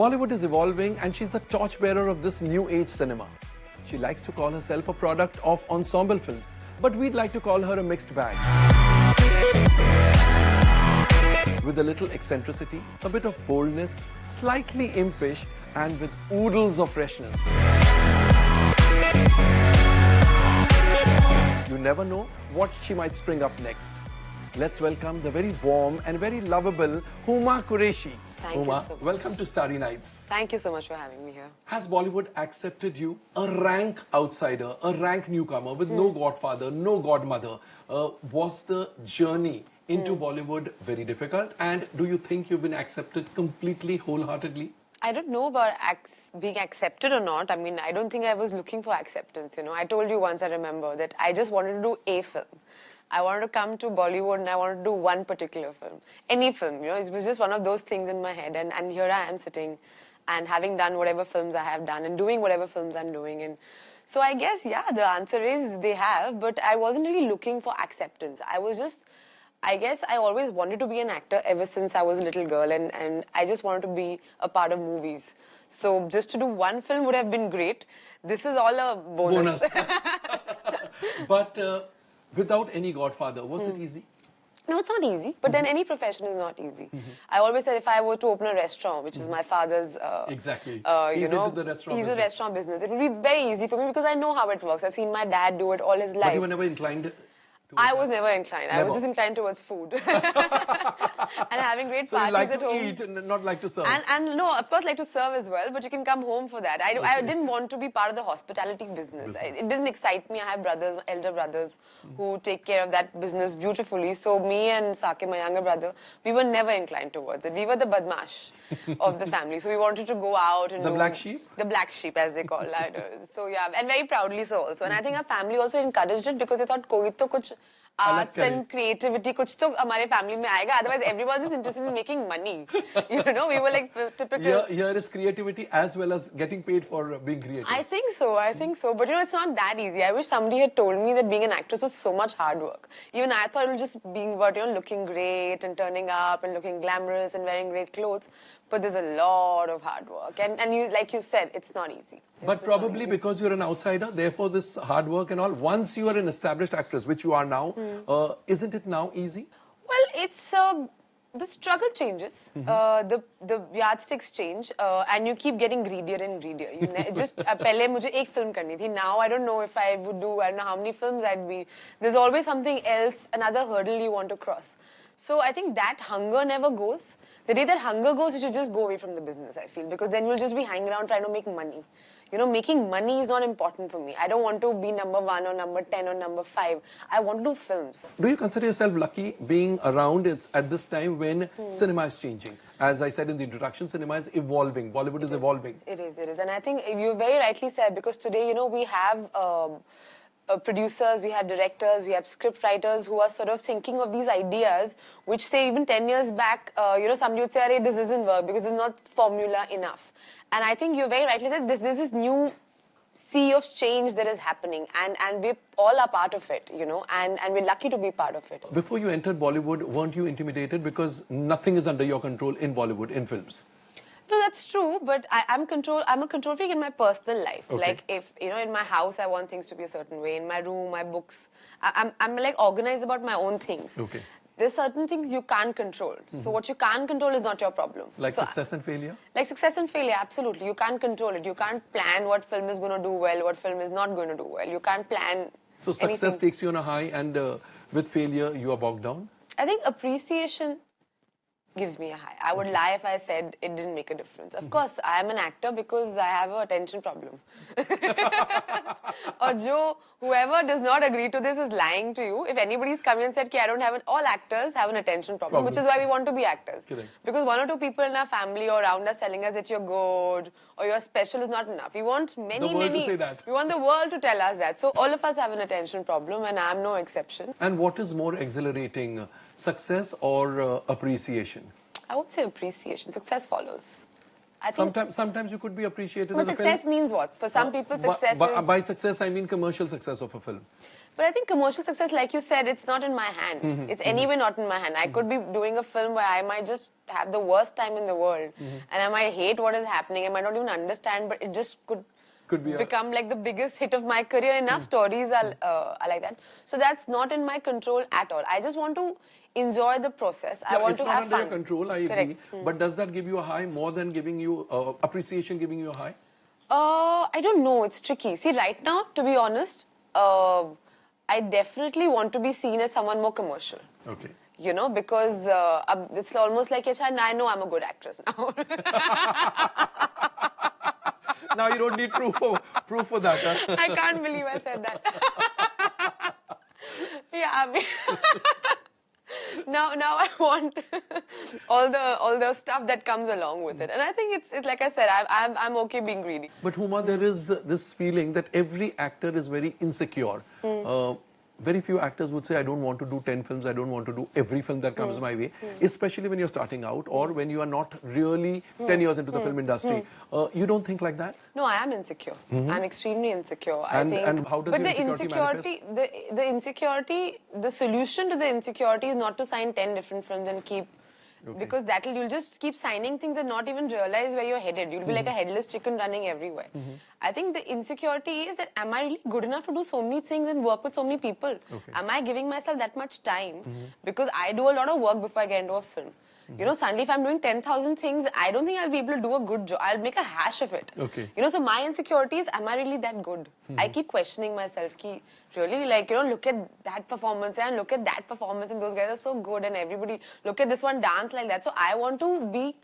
Bollywood is evolving and she's the torchbearer of this new age cinema. She likes to call herself a product of ensemble films, but we'd like to call her a mixed bag. With a little eccentricity, a bit of boldness, slightly impish, and with oodles of freshness. You never know what she might spring up next. Let's welcome the very warm and very lovable Huma Qureshi. Thank you so much. Welcome to Starry Nights. Thank you so much for having me here. Has Bollywood accepted you, a rank outsider, a rank newcomer with no godfather, no godmother? Was the journey into Bollywood very difficult? And do you think you've been accepted completely, wholeheartedly? I don't know about being accepted or not. I mean, I don't think I was looking for acceptance, you know. I told you once, I remember, that I just wanted to do a film. I wanted to come to Bollywood and I wanted to do one particular film. Any film, you know. It was just one of those things in my head. And here I am sitting and having done whatever films I have done and doing whatever films I'm doing. And so I guess, yeah, the answer is they have. But I wasn't really looking for acceptance. I guess I always wanted to be an actor ever since I was a little girl, and I just wanted to be a part of movies. So just to do one film would have been great. This is all a bonus. But without any godfather, was it easy? No, it's not easy, but then any profession is not easy. I always said if I were to open a restaurant, which is my father's... exactly. He's into the restaurant business. Restaurant business. It would be very easy for me because I know how it works. I've seen my dad do it all his life. But you were never inclined... I was never inclined. Never. I was just inclined towards food. And having great parties at home. So you like to eat and not like to serve? And no, of course like to serve as well, but you can come home for that. I didn't want to be part of the hospitality business. It didn't excite me. I have brothers, elder brothers, who take care of that business beautifully. So me and Sake, my younger brother, we were never inclined towards it. We were the badmash of the family. So we wanted to go out and The black sheep? The black sheep, as they call it. So yeah, and very proudly so also. And I think our family also encouraged it because they thought, koi to kuch arts and creativity, kuch to hamare family mein aayega. Otherwise, everyone was just interested in making money. You know, we were like typical. Here is creativity as well as getting paid for being creative. I think so. But you know, it's not that easy. I wish somebody had told me that being an actress was so much hard work. Even I thought it was just being about, you know, looking great and turning up and looking glamorous and wearing great clothes. But there's a lot of hard work. And you, like you said, it's not easy. But probably because you're an outsider, therefore this hard work and all, once you are an established actress, which you are now, isn't it now easy? Well, it's... the struggle changes, the yardsticks change, and you keep getting greedier and greedier. Just pehle mujhe ek film karni thi. Now I don't know if I would do, I don't know how many films I'd be. There's always something else, another hurdle you want to cross. So I think that hunger never goes. The day that hunger goes, you should just go away from the business, I feel, because then you'll just be hanging around trying to make money. You know, making money is not important for me. I don't want to be number 1 or number 10 or number 5. I want to do films. Do you consider yourself lucky being around at this time when cinema is changing? As I said in the introduction, cinema is evolving. Bollywood is evolving. It is. And I think you very rightly said, because today, you know, we have... producers, we have directors, we have script writers who are sort of thinking of these ideas, which say even 10 years back, you know, somebody would say, "Arey, this isn't work because it's not formula enough." And I think you very rightly said this is new sea of change that is happening, and we all are part of it, you know, and we're lucky to be part of it. Before you entered Bollywood, weren't you intimidated because nothing is under your control in Bollywood, in films? No, that's true, but I'm a control freak in my personal life. Okay. Like, if, you know, in my house, I want things to be a certain way. In my room, my books. I'm like organized about my own things. Okay. There's certain things you can't control. So what you can't control is not your problem. Like success and failure? Like success and failure, absolutely. You can't control it. You can't plan what film is going to do well, what film is not going to do well. You can't plan So success anything. takes you on a high, and with failure, you are bogged down? I think appreciation gives me a high. I would lie if I said it didn't make a difference. Of course, I am an actor because I have an attention problem. Or whoever does not agree to this is lying to you. If anybody's come and said, I don't have all actors have an attention problem, which is why we want to be actors. Correct. Because 1 or 2 people in our family or around us telling us that you're good or you're special is not enough. We want many, to say that. We want the world to tell us that. So all of us have an attention problem, and I'm no exception. And what is more exhilarating, success or appreciation? I would say appreciation. Success follows. I think Sometimes you could be appreciated but as a success film. means what? For some people, success is... By success, I mean commercial success of a film. But I think commercial success, like you said, it's not in my hand. It's anyway not in my hand. I could be doing a film where I might just have the worst time in the world. And I might hate what is happening. I might not even understand, but it just could be become like the biggest hit of my career. Enough stories are like that. So that's not in my control at all. I just want to enjoy the process. I want to have fun. It's not under your control, I agree. Correct. But does that give you a high more than giving you appreciation, giving you a high? I don't know. It's tricky. See, right now, to be honest, I definitely want to be seen as someone more commercial. Okay. You know, because it's almost like, I know I'm a good actress now. Now you don't need proof for that. Huh? I can't believe I said that. Yeah, I mean... Now I want all the stuff that comes along with it, and I think it's like I said, I'm okay being greedy. But Huma, there is this feeling that every actor is very insecure. Very few actors would say, I don't want to do 10 films, I don't want to do every film that comes my way, especially when you're starting out or when you are not really 10 years into the film industry. You don't think like that? No, I am insecure. I'm extremely insecure. And how does the insecurity manifest? The insecurity, the solution to the insecurity is not to sign 10 different films and keep... Okay. Because you'll just keep signing things and not even realize where you're headed. You'll be like a headless chicken running everywhere. I think the insecurity is that, am I really good enough to do so many things and work with so many people? Okay. Am I giving myself that much time? Because I do a lot of work before I get into a film. You know, suddenly if I'm doing 10,000 things, I don't think I'll be able to do a good job. I'll make a hash of it. Okay. You know, so my insecurity is, am I really that good? I keep questioning myself, really, like, you know, look at that performance and look at that performance and those guys are so good and everybody, look at this one dance like that. So I want to be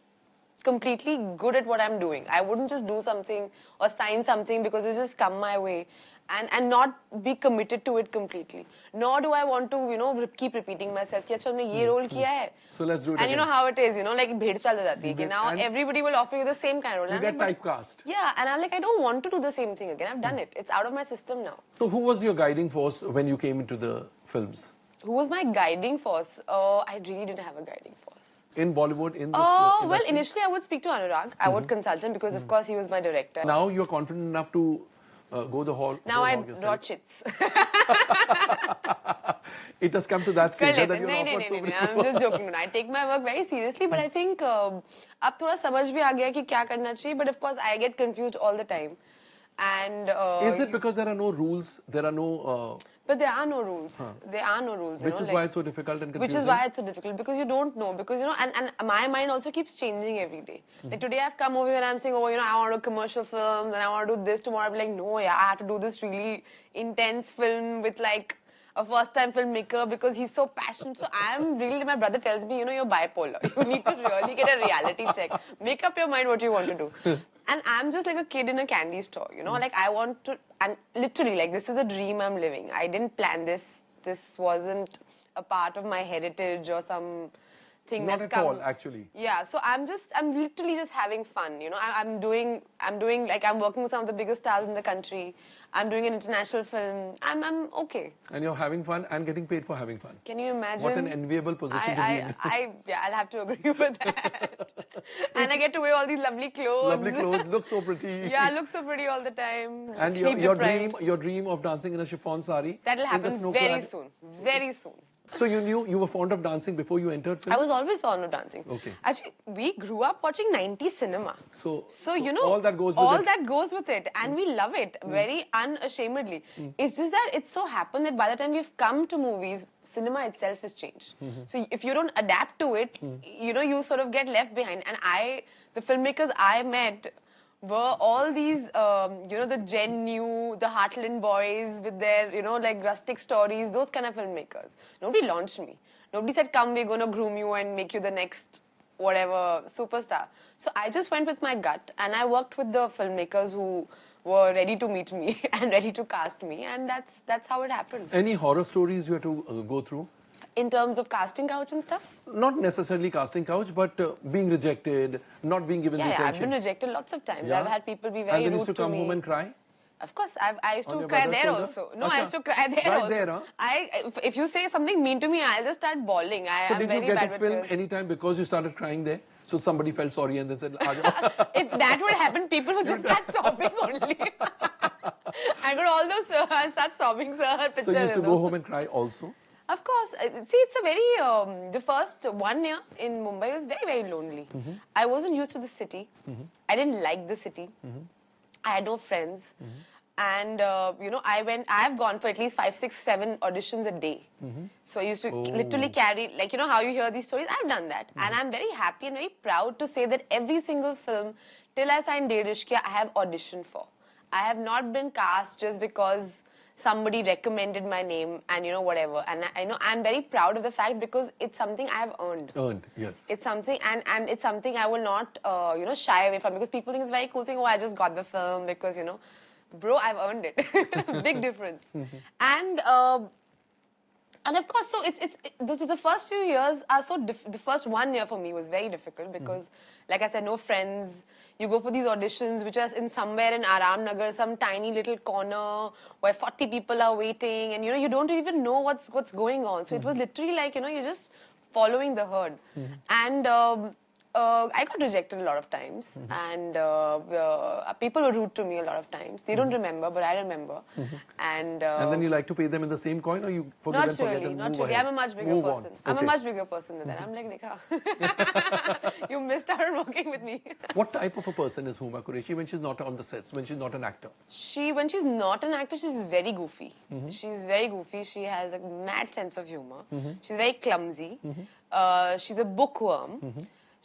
completely good at what I'm doing. I wouldn't just do something or sign something because it's just come my way. And not be committed to it completely. Nor do I want to, you know, keep repeating myself. Ki, "Achha, humne ye role kiya hai." So let's do it And again. you know how it is, you know, like bhed chal jati hai. Now everybody will offer you the same kind of role. You get typecast. Yeah, and I'm like, I don't want to do the same thing again. I've done it. It's out of my system now. So who was your guiding force when you came into the films? Who was my guiding force? I really didn't have a guiding force. In Bollywood, in this well, initially I would speak to Anurag. I would consult him because, of course, he was my director. Now you're confident enough to go the hall. Now I draw chits. It has come to that stage that you're offered so many I'm just joking. I take my work very seriously, but I think अब थोड़ा समझ भी आ गया कि क्या करना चाहिए. But of course, I get confused all the time. And is it because there are no rules? There are no. But there are no rules. There are no rules. Which is why it's so difficult and confusing. Which is why it's so difficult because you don't know. Because, you know, and my mind also keeps changing every day. Like today I've come over here and I'm saying, oh, you know, I want to do commercial films and I want to do this. Tomorrow I'll be like, no, yeah, I have to do this really intense film with like a first-time filmmaker because he's so passionate. So I'm really, my brother tells me, you know, you're bipolar. You need to really get a reality check. Make up your mind what you want to do. And I'm just like a kid in a candy store, you know, like I want to, and literally like this is a dream I'm living. I didn't plan this. This wasn't a part of my heritage or some thing Not that's at come. all, actually. Yeah, so I'm literally just having fun, you know. I'm doing, like, I'm working with some of the biggest stars in the country. I'm doing an international film. I'm okay. And you're having fun and getting paid for having fun. Can you imagine? What an enviable position to be in. Yeah, I'll have to agree with that. And I get to wear all these lovely clothes. Lovely clothes, look so pretty. Yeah, I look so pretty all the time. And your dream of dancing in a chiffon sari. That'll happen very soon. Very soon. So you knew you were fond of dancing before you entered film? I was always fond of dancing. Okay. Actually, we grew up watching 90s cinema. So you know, all that goes with it. And we love it very unashamedly. It's just that it's so happened that by the time we've come to movies, cinema itself has changed. So if you don't adapt to it, you know, you sort of get left behind. And the filmmakers I met were all these, you know, the Gen New, the Heartland boys with their, you know, like rustic stories, those kind of filmmakers. Nobody launched me. Nobody said, come, we're going to groom you and make you the next whatever superstar. So I just went with my gut and I worked with the filmmakers who were ready to meet me and ready to cast me, and that's how it happened. Any horror stories you had to go through? In terms of casting couch and stuff? Not necessarily casting couch, but being rejected, not being given the attention. Yeah, I've been rejected lots of times. Yeah? I've had people be very rude to me. And then used to come home and cry? Of course, I used to cry there also. No, I used to cry there also. There, huh? If you say something mean to me, I'll just start bawling. So did you get a film anytime because you started crying there? So somebody felt sorry and then said, "Aa jao." If that would happen, people would just start sobbing only. I got all those start sobbing, sir. Her picture. So you used to go home and cry also? Of course. See, it's a very, the first 1 year in Mumbai was very, very lonely. I wasn't used to the city. I didn't like the city. I had no friends. And, you know, I've gone for at least 5, 6, 7 auditions a day. So I used to literally carry, like, you know how you hear these stories? I've done that. And I'm very happy and very proud to say that every single film, till I signed Ded Ishqiya, I have auditioned for. I have not been cast just because somebody recommended my name and, you know, whatever. And I know I'm very proud of the fact because it's something I have earned. Earned, yes. It's something, and it's something I will not, you know, shy away from, because people think it's very cool saying, oh, I just got the film because, you know, bro, I've earned it. Big difference. And of course, so the first few years are so the first 1 year for me was very difficult because, like I said, no friends. You go for these auditions, which are in somewhere in Aram Nagar, some tiny little corner where 40 people are waiting, and you know you don't even know what's going on. So it was literally like, you know, you're just following the herd, and. I got rejected a lot of times, and people were rude to me a lot of times. They don't remember, but I remember. And then you like to pay them in the same coin, or you forget and forget and not move really. ahead? I'm a much bigger Move person. on. I'm a Okay. much bigger person than that. I'm like, Dekha, you missed out on working with me. What type of a person is Huma Qureshi when she's not on the sets, when she's not an actor? When she's not an actor, she's very goofy. She's very goofy. She has a mad sense of humor. She's very clumsy. She's a bookworm.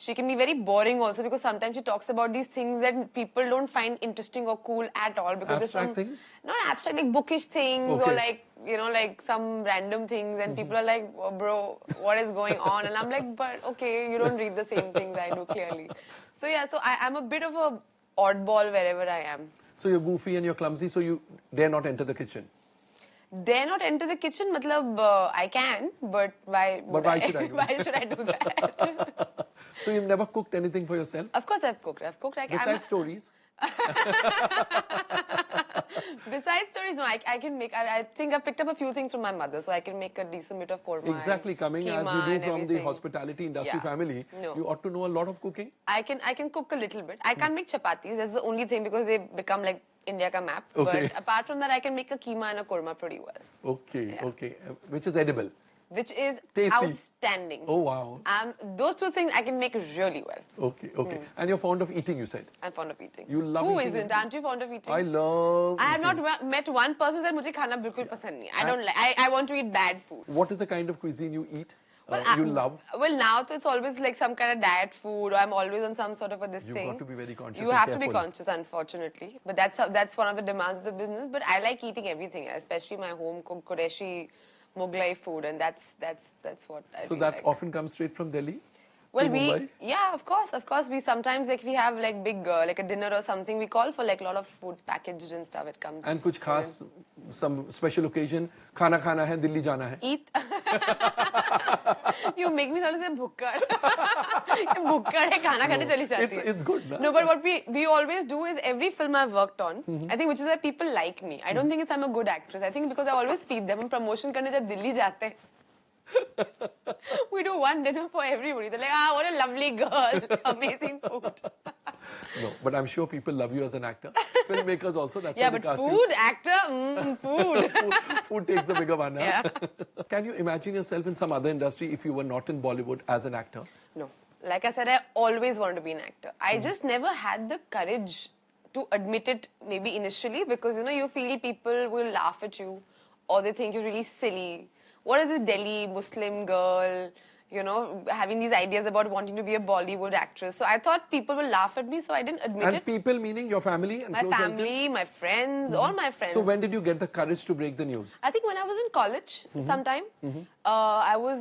She can be very boring also because sometimes she talks about these things that people don't find interesting or cool at all. Because Abstract there's things? Not abstract, like bookish things or like, you know, like some random things, and people are like, oh, bro, what is going on? And I'm like, but okay, you don't read the same things I do, clearly. So yeah, so I'm a bit of a oddball wherever I am. So you're goofy and you're clumsy, so you dare not enter the kitchen. Dare not enter the kitchen, matlab, I can, but why? But why should I do Why should I do that? So you've never cooked anything for yourself? Of course I've cooked. Like, Besides stories? Besides stories, no, I can make, I think I picked up a few things from my mother, so I can make a decent bit of korma. Exactly, coming as you do from the hospitality industry family, you ought to know a lot of cooking. I can cook a little bit. I can't make chapatis, that's the only thing, because they become like India ka map. Okay. But apart from that, I can make a keema and a korma pretty well. Okay, okay. Which is edible? Which is tasty. Outstanding. Oh, wow. Those two things I can make really well. Okay, okay. And you're fond of eating, you said? I'm fond of eating. You love Who eating? isn't? Aren't you fond of eating? I love I have eating. not met one person who said, "Mujhe khana bilkul pasand nahi." I don't like. I want to eat bad food. What is the kind of cuisine you eat? You love? Well, now it's always like some kind of diet food, or I'm always on some sort of this thing. You've got to be very conscious. You have to be conscious, unfortunately. But that's one of the demands of the business. But I like eating everything, especially my home cooked Qureshi Mughlai food, and that's what I So really that like. often comes straight from Delhi? Well, Mumbai? of course, we sometimes, like, we have like big, like a dinner or something, we call for like a lot of food packaged and stuff. It comes. And kuch khas, some special occasion, khana hai, Delhi jana hai. Eat. You make me sort of say bhukkad. Bhukkad hai, khana khane chali jati hai. It's good, No, but what we always do is every film I've worked on, I think, which is why people like me. I don't think it's I'm a good actress. I think because I always feed them. And promotion karne jab Delhi jate hain, we do one dinner for everybody. They're like, what a lovely girl. Amazing food. No, but I'm sure people love you as an actor. Filmmakers also, that's Yeah, why they but cast food, actor, food. food takes the bigger one, huh? Yeah. Can you imagine yourself in some other industry if you were not in Bollywood as an actor? No. Like I said, I always wanted to be an actor. I just never had the courage to admit it, maybe initially, because, you know, you feel people will laugh at you, or they think you're really silly. What is this Delhi Muslim girl, you know, having these ideas about wanting to be a Bollywood actress? So I thought people will laugh at me, so I didn't admit it. And people meaning your family and My close relatives? family, my friends, all my friends. So when did you get the courage to break the news? I think when I was in college, sometime, I was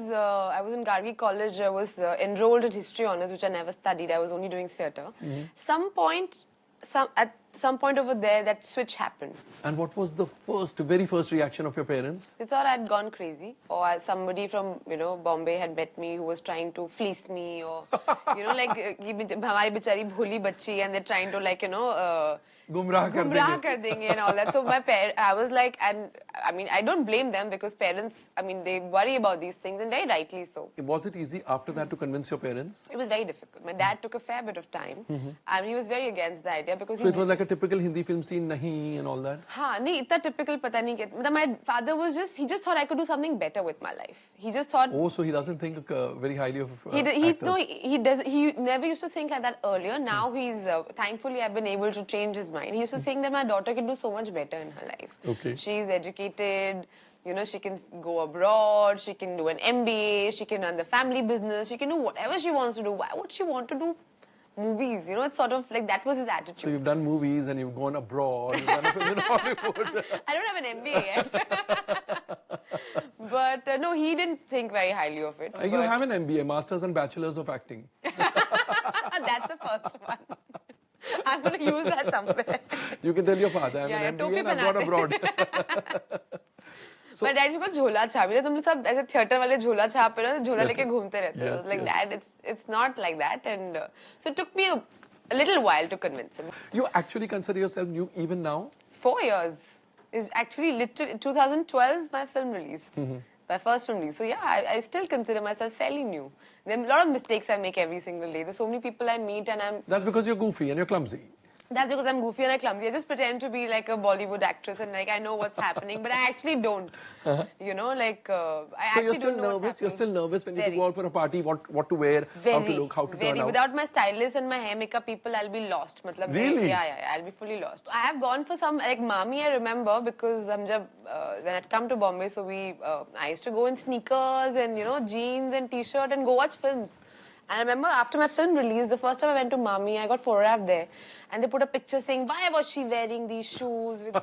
in Gargi College. I was enrolled in history honors, which I never studied. I was only doing theatre. At some point over there, that switch happened. And what was the very first reaction of your parents? They thought I'd gone crazy, or somebody from, you know, Bombay had met me who was trying to fleece me, or, you know, like, hamari bichari bholi bachchi, and they're trying to, like, you know, Gumrah kar Gumrah denge. kar denge and all that. So I was like, and I mean, I don't blame them because parents, I mean, they worry about these things and very rightly so. Was it easy after that to convince your parents? It was very difficult. My dad took a fair bit of time and he was very against the idea because So it was like a typical Hindi film scene, nahi, and all that? हाँ नहीं इतना typical पता नहीं क्या my father was just he just thought I could do something better with my life. He just thought Oh, so he doesn't think very highly of he never used to think like that earlier. Now he's thankfully I've been able to change his mind. He used to think that my daughter can do so much better in her life. Okay. She's educated. You know, she can go abroad. She can do an MBA. She can run the family business. She can do whatever she wants to do. Why would she want to do movies? You know, it's sort of like that was his attitude. So you've done movies and you've gone abroad. You've done a film in Hollywood. I don't have an MBA yet. But no, he didn't think very highly of it. You have an MBA, Masters and Bachelors of Acting. That's the first one. I'm going to use that somewhere. You can tell your father, I have an MBA and I've gone abroad. But dad's got झोला छाप. तुम लोग सब ऐसे theatre वाले झोला छाप पे ना झोला लेके घूमते रहते हो. I was like, Dad, it's not like that. And so it took me a little while to convince him. You actually consider yourself new even now? 4 years is actually literally 2012 my film released. My first film release. So yeah, I still consider myself fairly new. There are a lot of mistakes I make every single day. There's so many people I meet and I'm... That's because you're goofy and you're clumsy. That's because I'm goofy and I'm clumsy. I just pretend to be like a Bollywood actress and like I know what's happening, but I actually don't. You know, like I actually don't know what's happening. You're still nervous when you go out for a party, what to wear, how to look, how to turn out. Without my stylist and my hair makeup people, I'll be lost. Matlab, really? Yeah, I'll be fully lost. I have gone for some, like Mami I remember because when I'd come to Bombay, so I used to go in sneakers and, you know, jeans and t-shirt and go watch films. And I remember after my film release, the first time I went to Mami, I got photographed there. And they put a picture saying, why was she wearing these shoes? And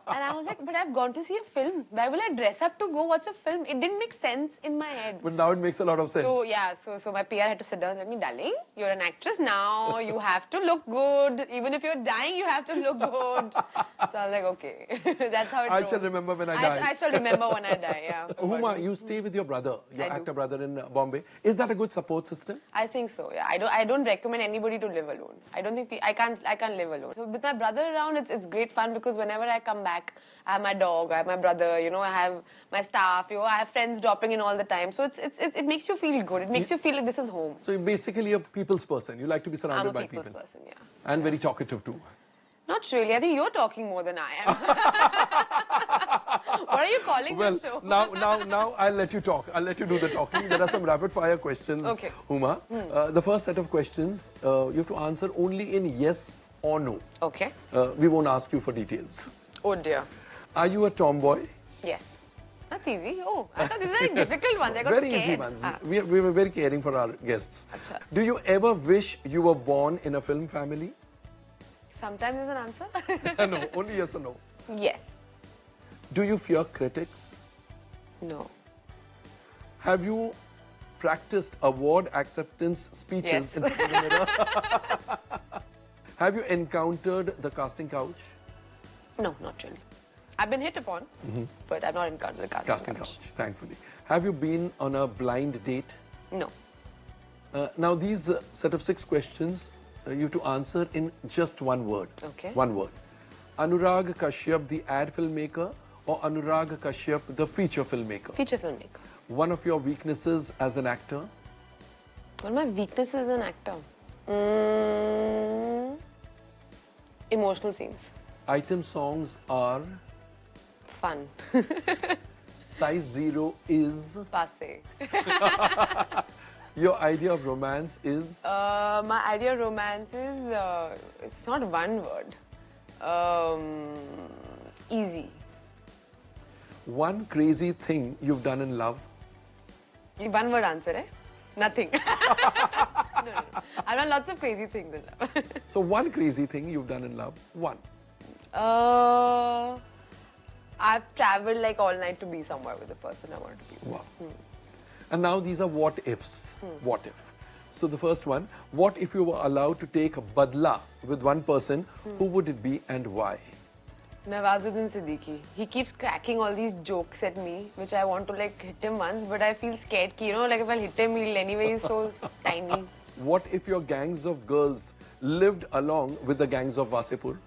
I was like, but I've gone to see a film. Why will I dress up to go watch a film? It didn't make sense in my head. But now it makes a lot of sense. So, yeah, so my PR had to sit down and say, darling, you're an actress now. You have to look good. Even if you're dying, you have to look good. So I was like, okay. That's how it I goes. shall remember when I die. I shall remember when I die, yeah. Huma, you stay with your brother, your actor brother in Bombay. Is that a good support system? I think so, yeah. I don't recommend anybody to live alone. I don't think I can't live alone. So with my brother around, it's great fun because whenever I come back, I have my dog, I have my brother, you know, I have my staff, you know, I have friends dropping in all the time. So it makes you feel good. It makes you feel like this is home. So you're basically a people's person. You like to be surrounded by people. I'm a people's person, yeah. And very talkative too. Not really. I think you're talking more than I am. What are you calling this show? Now I'll let you talk. I'll let you do the talking. There are some rapid fire questions, okay. Huma. The first set of questions, you have to answer only in yes or no. Okay. We won't ask you for details. Oh dear. Are you a tomboy? Yes. That's easy. Oh, I thought these were very difficult ones. I got very scared. Easy ones. We were very caring for our guests. Achha. Do you ever wish you were born in a film family? Sometimes is an answer. No, only yes or no. Yes. Do you fear critics? No. Have you practiced award acceptance speeches in front of the mirror? Have you encountered the casting couch? No, not really. I've been hit upon, but I've not encountered the casting couch. Thankfully. Have you been on a blind date? No. Now these set of 6 questions, you have to answer in just one word. Okay. One word. Anurag Kashyap, the ad filmmaker, or Anurag Kashyap, the feature filmmaker? Feature filmmaker. One of your weaknesses as an actor? One of my weaknesses as an actor? Emotional scenes. Item songs are? Fun. Size 0 is? Passe. Your idea of romance is? My idea of romance is, it's not one word. Easy. One crazy thing you've done in love? One word answer, eh? Nothing. No. I've done lots of crazy things in love. So one crazy thing you've done in love? One. I've traveled like all night to be somewhere with the person I want to be with. Wow. And now these are what ifs. What if? So the first one, what if you were allowed to take badla with one person, who would it be and why? Nawazuddin Siddiqui. He keeps cracking all these jokes at me, which I want to like hit him once, but I feel scared. You know, like if I hit him, he'll anyway, he's so tiny. What if your gangs of girls lived along with the gangs of Wasipur?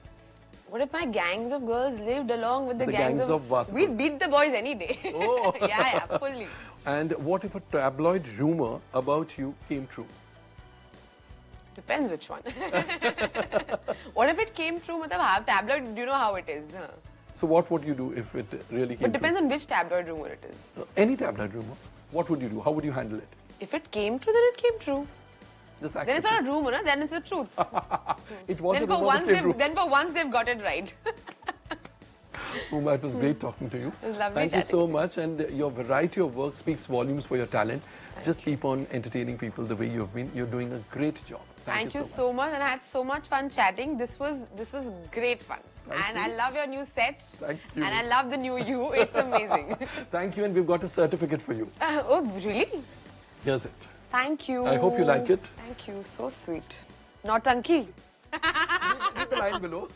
What if my gangs of girls lived along with the gangs of Vasapur? We'd beat the boys any day. Oh. Yeah, fully. And what if a tabloid rumor about you came true? Depends which one. What if it came true? Tabloid, you know how it is. Huh? So what would you do if it really came But depends on which tabloid rumor it is. true? Any tabloid rumor. What would you do? How would you handle it? If it came true, then it came true. Just Then accept it's not it. a rumor, na? Then it's the truth. It was then, a for rumor, once but stayed true. then for once they've got it right. Huma, it was great talking to you. It was lovely Thank you chatting so with you. much, and your variety of work speaks volumes for your talent. Just keep on entertaining people the way you've been. You're doing a great job. Thank you so much, and I had so much fun chatting. This was great fun. And I love your new set. Thank you. And I love the new you. It's amazing. Thank you, and we've got a certificate for you. Oh, really? Here's it. Thank you. I hope you like it. Thank you. So sweet. Nautanki. Read the line below.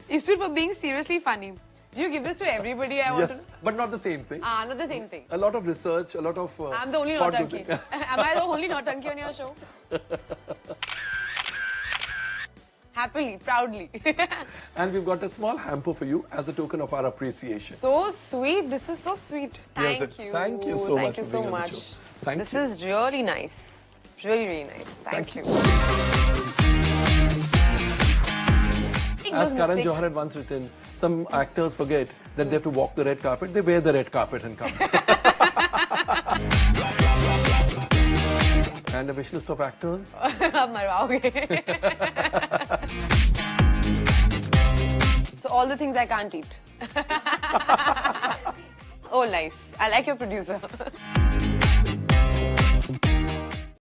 You stood for being seriously funny. Do you give this to everybody? I want Yes, but not the same thing. not the same thing. A lot of research, a lot of. I'm the only thought Nautanki. using. Am I the only Nautanki on your show? Happily, proudly. And we've got a small hamper for you as a token of our appreciation. So sweet. This is so sweet. Here's Thank it. you. Thank you so Thank much you for so being on the much. show. Thank This you. is really nice. Really, really nice. Thank you. Make As those Karan mistakes. Johar had once written, some actors forget that they have to walk the red carpet. They wear the red carpet and come. And a wish list of actors. अब मरवाओगे. So all the things I can't eat. Oh, nice. I like your producer.